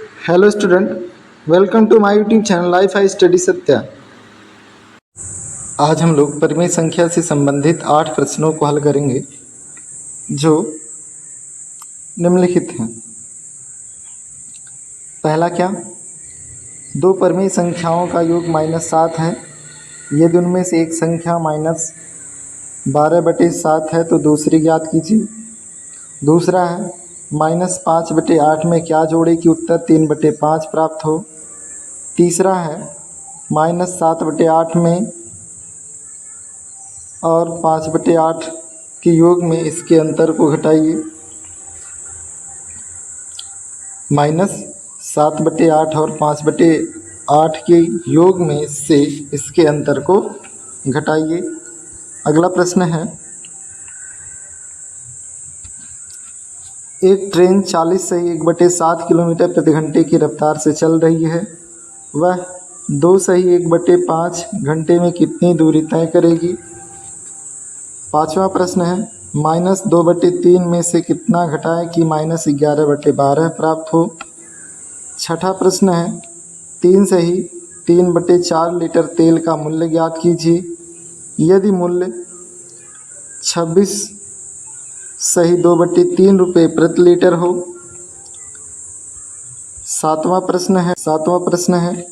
Hello student, welcome to my YouTube channel life I study Satya. आज हम लोग परिमेय संख्या से संबंधित 8 प्रश्नों को हल करेंगे जो निम्नलिखित हैं। पहला क्या, दो परिमेय संख्याओं का योग -7 है, यदि उनमें से एक संख्या -12/7 है तो दूसरी ज्ञात कीजिए। दूसरा है -5/8 में क्या जोड़े कि उत्तर 3/5 प्राप्त हो। तीसरा है -7/8 में और 5/8 के योग में इसके अंतर को घटाइए। -7/8 और 5/8 के योग में से इसके अंतर को घटाइए। अगला प्रश्न है, एक ट्रेन 40 से 1/7 किलोमीटर प्रति घंटे की रफ्तार से चल रही है। वह 2 से 1/5 घंटे में कितनी दूरी तय करेगी। पांचवा प्रश्न है, -2/3 में से कितना घटाएं कि -11/12 प्राप्त हो। छठा प्रश्न है, 3 से 3/4 लीटर तेल का मूल्य ज्ञात कीजिए, यदि मूल्य 26 से 2/3 रुपये प्रति लीटर हो। सातवां प्रश्न है,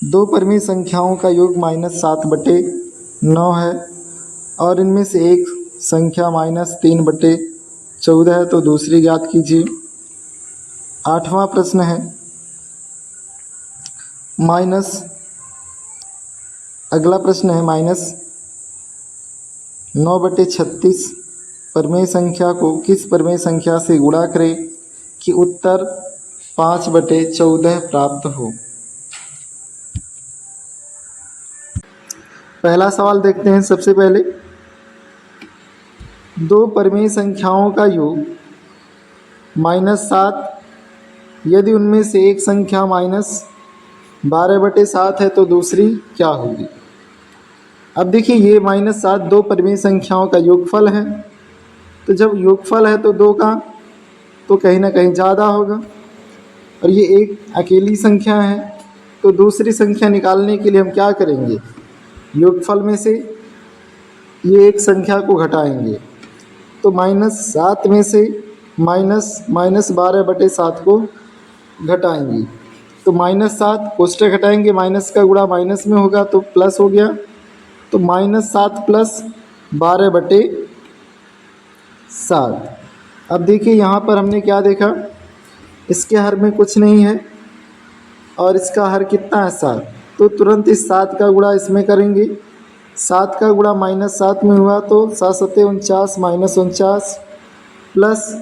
दो परिमेय संख्याओं का योग -7/9 है और इनमें से एक संख्या -3/14 है तो दूसरी ज्ञात कीजिए। आठवां प्रश्न है, अगला प्रश्न है -9/36 परिमेय संख्या को किस परिमेय संख्या से गुणा करें कि उत्तर 5/14 प्राप्त हो। पहला सवाल देखते हैं। सबसे पहले, दो परिमेय संख्याओं का योग -7, यदि उनमें से एक संख्या -12/7 है तो दूसरी क्या होगी। अब देखिए, ये -7 दो परिमेय संख्याओं का योगफल है, तो जब योगफल है तो दो का तो कहीं ना कहीं ज़्यादा होगा, और ये एक अकेली संख्या है तो दूसरी संख्या निकालने के लिए हम क्या करेंगे, योगफल में से ये एक संख्या को घटाएंगे। तो -7 में से -12/7 को घटाएंगे तो -7 कोष्ठक घटाएंगे, माइनस का गुणा माइनस में होगा तो प्लस हो गया, तो -7 + 12/7। अब देखिए, यहाँ पर हमने क्या देखा, इसके हर में कुछ नहीं है और इसका हर कितना है 7, तो तुरंत इस 7 का गुणा इसमें करेंगे। 7 का गुणा -7 में हुआ तो 7 × 7 = 49 -49 +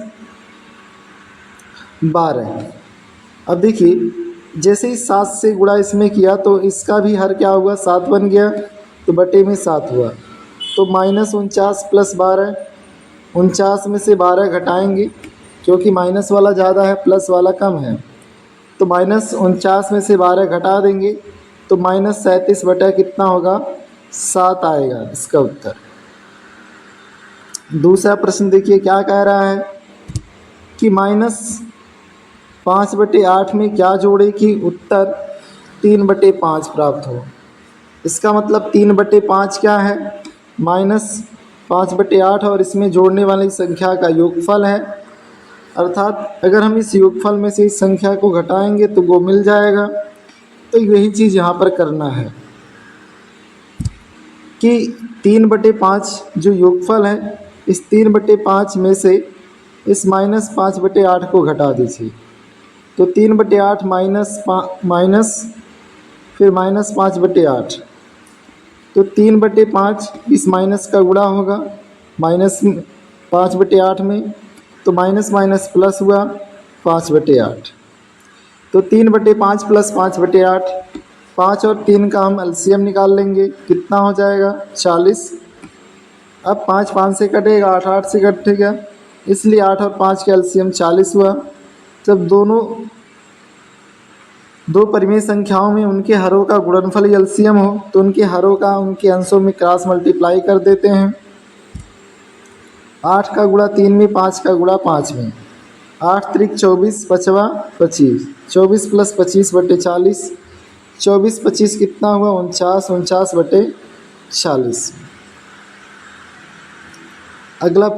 12। अब देखिए, जैसे ही 7 से गुणा इसमें किया तो इसका भी हर क्या हुआ, 7 बन गया, तो बटे में 7 हुआ, तो -49 + 12, 49 में से 12 घटाएंगे क्योंकि माइनस वाला ज़्यादा है प्लस वाला कम है, तो -49 में से 12 घटा देंगे तो -37 बटा कितना होगा, 7 आएगा इसका उत्तर। दूसरा प्रश्न देखिए क्या कह रहा है कि -5/8 में क्या जोड़े कि उत्तर 3/5 प्राप्त हो। इसका मतलब 3/5 क्या है, -5/8 और इसमें जोड़ने वाली संख्या का योगफल है, अर्थात अगर हम इस योगफल में से इस संख्या को घटाएंगे तो वो मिल जाएगा। तो यही चीज़ यहाँ पर करना है कि 3/5 जो योगफल है, इस 3/5 में से इस -5/8 को घटा दीजिए, तो 3/8 फिर -5/8, तो 3/5 इस माइनस का गुणा होगा -5/8 में, तो माइनस माइनस प्लस हुआ 5/8, तो 3/5 + 5/8, 5 और 3 का हम एलसीएम निकाल लेंगे, कितना हो जाएगा 40। अब 5 5 से कटेगा, 8 8 से कटेगा, इसलिए 8 और 5 का एलसीएम 40 हुआ। जब दो परिमेय संख्याओं में उनके हरों का गुणनफल एलसीएम हो तो उनके हरों का उनके अंशों में क्रॉस मल्टीप्लाई कर देते हैं। 8 का गुणा 3 में, 5 का गुणा 5 में, 8 त्रिक 24, पचवा 25, 24 प्लस 25 बटे 40, 24 25 कितना हुआ 49, 49 बटे 40। अगला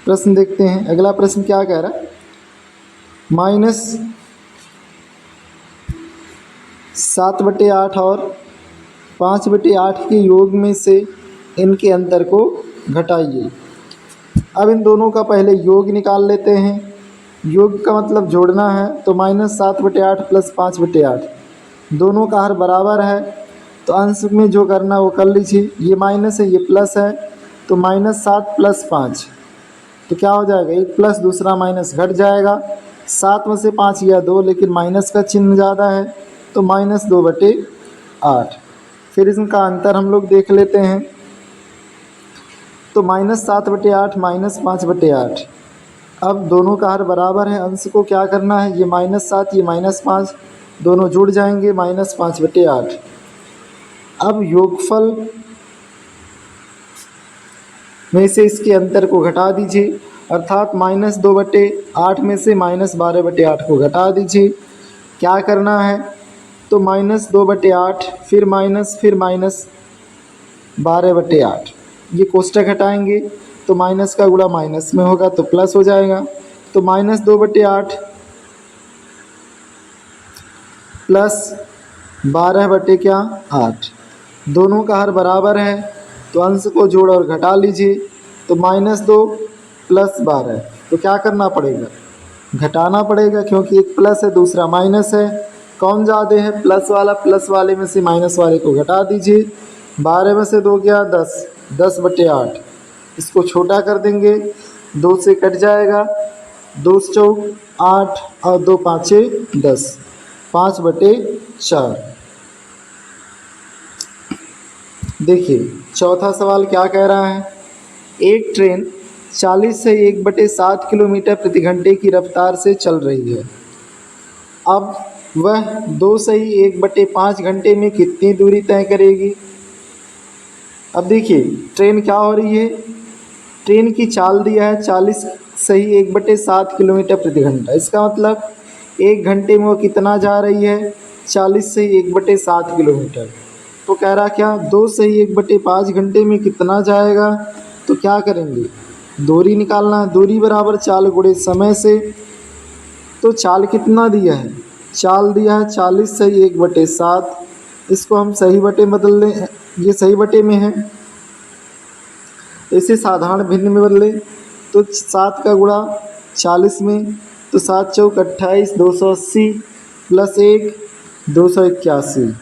प्रश्न देखते हैं। अगला प्रश्न क्या कह रहा है, -7/8 और 5/8 के योग में से इनके अंतर को घटाइए। अब इन दोनों का पहले योग निकाल लेते हैं। योग का मतलब जोड़ना है, तो -7/8 प्लस 5/8, दोनों का हर बराबर है, तो अंश में जो करना वो कर लीजिए। ये माइनस है, ये प्लस है, तो -7 प्लस 5, तो क्या हो जाएगा, एक प्लस दूसरा माइनस घट जाएगा। 7 में से 5 गया 2, लेकिन माइनस का चिन्ह ज़्यादा है, तो -2/8। फिर इनका अंतर हम लोग देख लेते हैं, तो -7/8 -5/8। अब दोनों का हर बराबर है, अंश को क्या करना है, ये -7 ये -5 दोनों जुड़ जाएंगे, -5/8। अब योगफल में से इसके अंतर को घटा दीजिए, अर्थात -2/8 में से -12/8 को घटा दीजिए। क्या करना है, तो -2/8 फिर -12/8, ये कोष्टक हटाएंगे, तो माइनस का गुणा माइनस में होगा तो प्लस हो जाएगा। तो -2/8 प्लस 12/8, दोनों का हर बराबर है, तो अंश को जोड़ और घटा लीजिए। तो -2 प्लस 12, तो क्या करना पड़ेगा, घटाना पड़ेगा, क्योंकि एक प्लस है दूसरा माइनस है। कौन ज़्यादा है, प्लस वाला, प्लस वाले में से माइनस वाले को घटा दीजिए। 12 में से 2 गया 10, 10/8, इसको छोटा कर देंगे, 2 से कट जाएगा, 2 चौक 8 और 2 पाँचे 10, 5/4। देखिए चौथा सवाल क्या कह रहा है, एक ट्रेन 40 से 1/7 किलोमीटर प्रति घंटे की रफ्तार से चल रही है। अब वह 2 सही 1/5 घंटे में कितनी दूरी तय करेगी। अब देखिए ट्रेन क्या हो रही है, ट्रेन की चाल दिया है 40 सही 1/7 किलोमीटर प्रति घंटा, इसका मतलब 1 घंटे में वो कितना जा रही है, 40 सही 1/7 किलोमीटर। तो कह रहा क्या, 2 सही 1/5 घंटे में कितना जाएगा, तो क्या करेंगे, दूरी निकालना है। दूरी बराबर चाल गुणे समय से, तो चाल कितना दिया है, चाल दिया है 40 सही 1/7, इसको हम सही बटे बदल लें, ये सही बटे में है, इसे साधारण भिन्न में बदले, तो 7 का गुणा 40 में, तो 7 चौक 28, 280 प्लस 1 281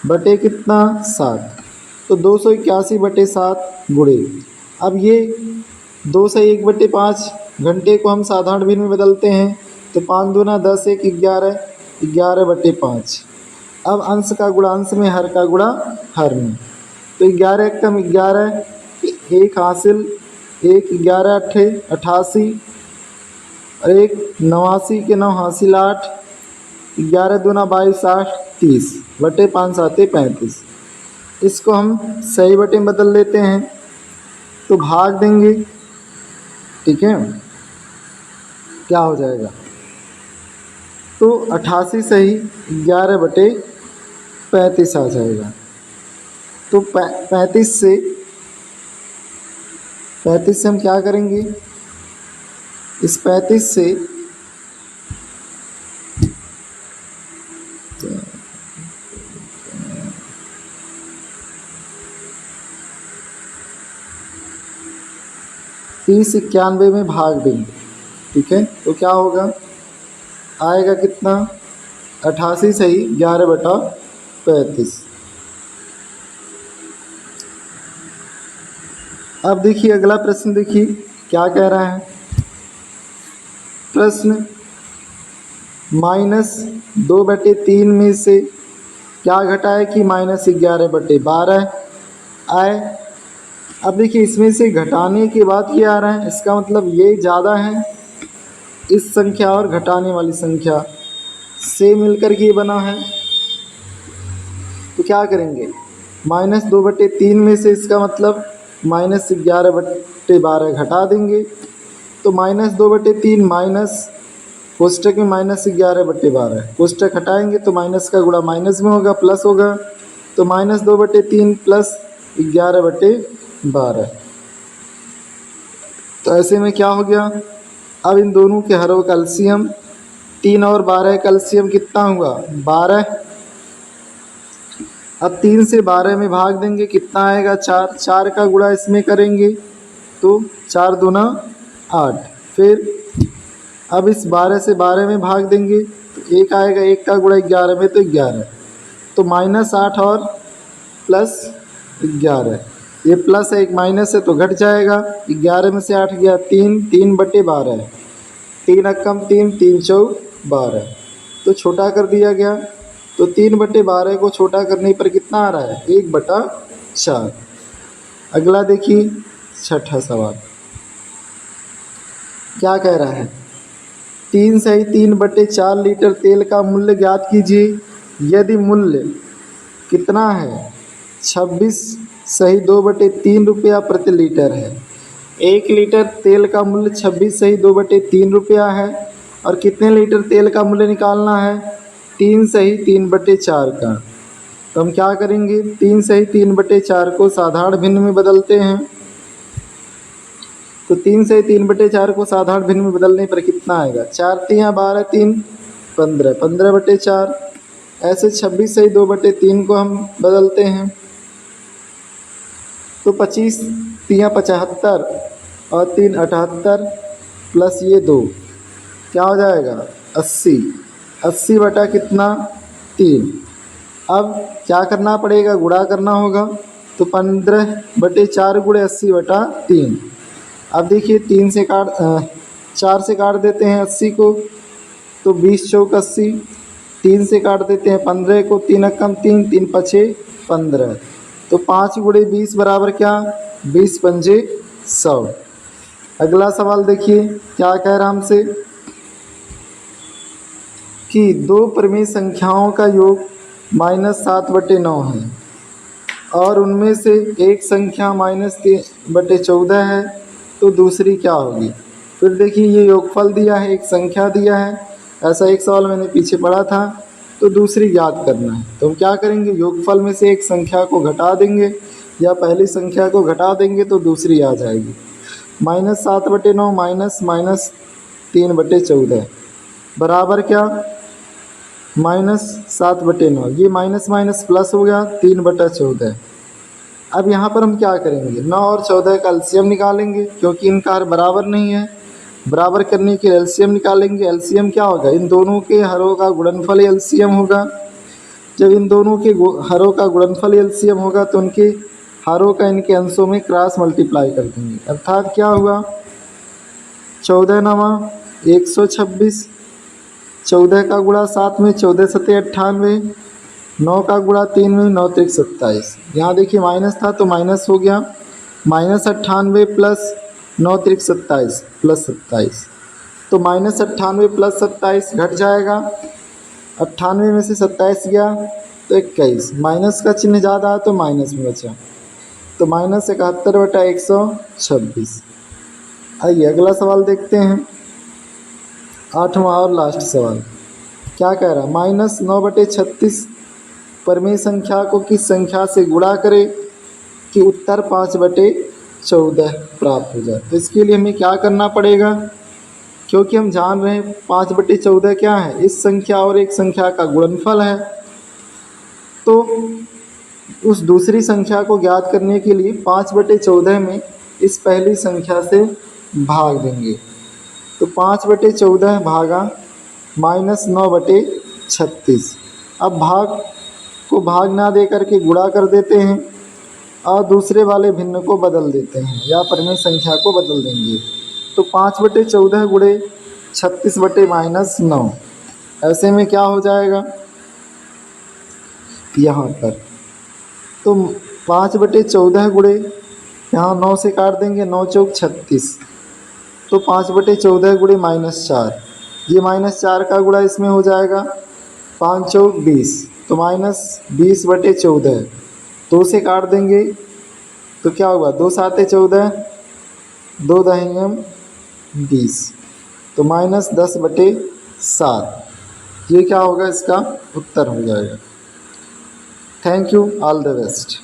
बटे कितना 7, तो 281/7 गुणे। अब ये 2 से 1/5 घंटे को हम साधारण भिन्न में बदलते हैं, तो 5 दूना 10, 1 11, 11/5। अब अंश का गुणा अंश में, हर का गुणा हर में, तो 11 एकम 11, 1 हासिल, 1 11 अट्ठे 88 और 1 89 के 9 हासिल 8, 11 दूना 22 8 30 बटे 5 7 35। इसको हम सही बटे में बदल लेते हैं, तो भाग देंगे, ठीक है, क्या हो जाएगा, तो 88 सही 11/35 आ जाएगा। तो 35 से हम क्या करेंगे, इस 35 से 30 91 में भाग देंगे, ठीक है, तो क्या होगा, आएगा कितना, 88 सही 11/35। अब देखिए अगला प्रश्न, देखिए क्या कह रहा है प्रश्न, -2/3 में से क्या घटाए कि -11/12 आए। अब देखिए इसमें से घटाने के बाद क्या आ रहा है, इसका मतलब ये ज़्यादा है इस संख्या और घटाने वाली संख्या से मिलकर के बना है, तो क्या करेंगे, -2/3 में से इसका मतलब -11/12 घटा देंगे, तो -2/3 माइनस कोष्टक में -11/12, कोष्टक हटाएंगे तो माइनस का गुणा माइनस में होगा, प्लस होगा, तो -2/3 प्लस 11/12। तो ऐसे में क्या हो गया, अब इन दोनों के हरों का एलसीएम 3 और 12 का एलसीएम कितना हुआ 12। अब 3 से 12 में भाग देंगे, कितना आएगा 4, 4 का गुणा इसमें करेंगे तो 4 दूना 8। फिर अब इस 12 से 12 में भाग देंगे तो 1 आएगा, 1 का गुणा 11 में तो 11, तो -8 और +11, ये प्लस है एक माइनस है तो घट जाएगा। 11 में से 8 गया 3, 3/12, 3 अक्कम 3, 3 चौक 12, तो छोटा कर दिया गया। तो 3/12 को छोटा करने पर कितना आ रहा है 1/4। अगला देखिए छठा सवाल क्या कह रहा है, 3 सही 3/4 लीटर तेल का मूल्य ज्ञात कीजिए। यदि मूल्य कितना है 26 सही 2/3 रुपया प्रति लीटर है। 1 लीटर तेल का मूल्य 26 सही 2/3 रुपया है और कितने लीटर तेल का मूल्य निकालना है 3 सही 3/4 का। तो हम क्या करेंगे 3 सही 3/4 को साधारण भिन्न में बदलते हैं। तो 3 सही 3/4 को साधारण भिन्न में बदलने पर कितना आएगा 4 3 12 3 15, 15/4। ऐसे 26 सही 2/3 को हम बदलते हैं तो 25 3 75 और 3 78 प्लस ये 2 क्या हो जाएगा 80, 80 बटा कितना 3। अब क्या करना पड़ेगा गुणा करना होगा तो 15/4 गुणे 80/3। अब देखिए 4 से काट देते हैं 80 को तो 20 चौक 80, 3 से काट देते हैं 15 को, 3 अक्कम 3, 3 पछे 15, तो 5 गुणे 20 बराबर क्या 20 पंजे 100। अगला सवाल देखिए क्या कह रहा हमसे कि 2 परिमेय संख्याओं का योग -7/9 है और उनमें से एक संख्या -3/14 है, तो दूसरी क्या होगी। फिर देखिए ये योगफल दिया है, एक संख्या दिया है, ऐसा एक सवाल मैंने पीछे पढ़ा था, तो दूसरी याद करना है। तो हम क्या करेंगे योगफल में से एक संख्या को घटा देंगे या पहली संख्या को घटा देंगे तो दूसरी आ जाएगी। -7/9 -3/14 बराबर क्या -7/9, ये माइनस माइनस प्लस हो गया 3/14। अब यहाँ पर हम क्या करेंगे 9 और 14 का एलसीएम निकालेंगे क्योंकि इनका हर बराबर नहीं है। बराबर करने के एलसीएम निकालेंगे। एलसीएम क्या होगा इन दोनों के हरों का गुणनफल एलसीएम होगा। जब इन दोनों के हरों का गुणनफल एलसीएम होगा तो उनके हरों का इनके अंशों में क्रॉस मल्टीप्लाई कर देंगे। अर्थात क्या हुआ 14 नवा 126, 14 का गुणा 7 में 14 सत्ते 98, 9 का गुणा 3 में 9 त्रिक 27। यहाँ देखिए माइनस था तो माइनस हो गया, -98 प्लस 9 त्रिक 27 प्लस 27, तो -98 प्लस 27 घट जाएगा। 98 में से 27 गया तो 21, माइनस का चिन्ह ज़्यादा है तो माइनस में बचा, तो -71/126। आइए अगला सवाल देखते हैं, 8वां और लास्ट सवाल क्या कह रहा है -9/36 परिमेय संख्या को किस संख्या से गुणा करें कि उत्तर 5/14 प्राप्त हो जाए। तो इसके लिए हमें क्या करना पड़ेगा, क्योंकि हम जान रहे हैं 5/14 क्या है इस संख्या और एक संख्या का गुणनफल है, तो उस दूसरी संख्या को ज्ञात करने के लिए 5/14 में इस पहली संख्या से भाग देंगे। तो 5/14 भागा -9/36। अब भाग को भाग ना दे करके गुणा कर देते हैं और दूसरे वाले भिन्न को बदल देते हैं या परिमेय संख्या को बदल देंगे। तो 5/14 गुणे 36/-9, ऐसे में क्या हो जाएगा यहाँ पर, तो 5/14 गुणे यहाँ 9 से काट देंगे 9 चौक 36, तो 5/14 गुणे -4, ये -4 का गुणा इसमें हो जाएगा 5 चौक 20, तो -20/14, 2 से काट देंगे तो क्या होगा 2 7 14, 2 दहियम 20, तो -10/7 ये क्या होगा, इसका उत्तर हो जाएगा। Thank you, all the best.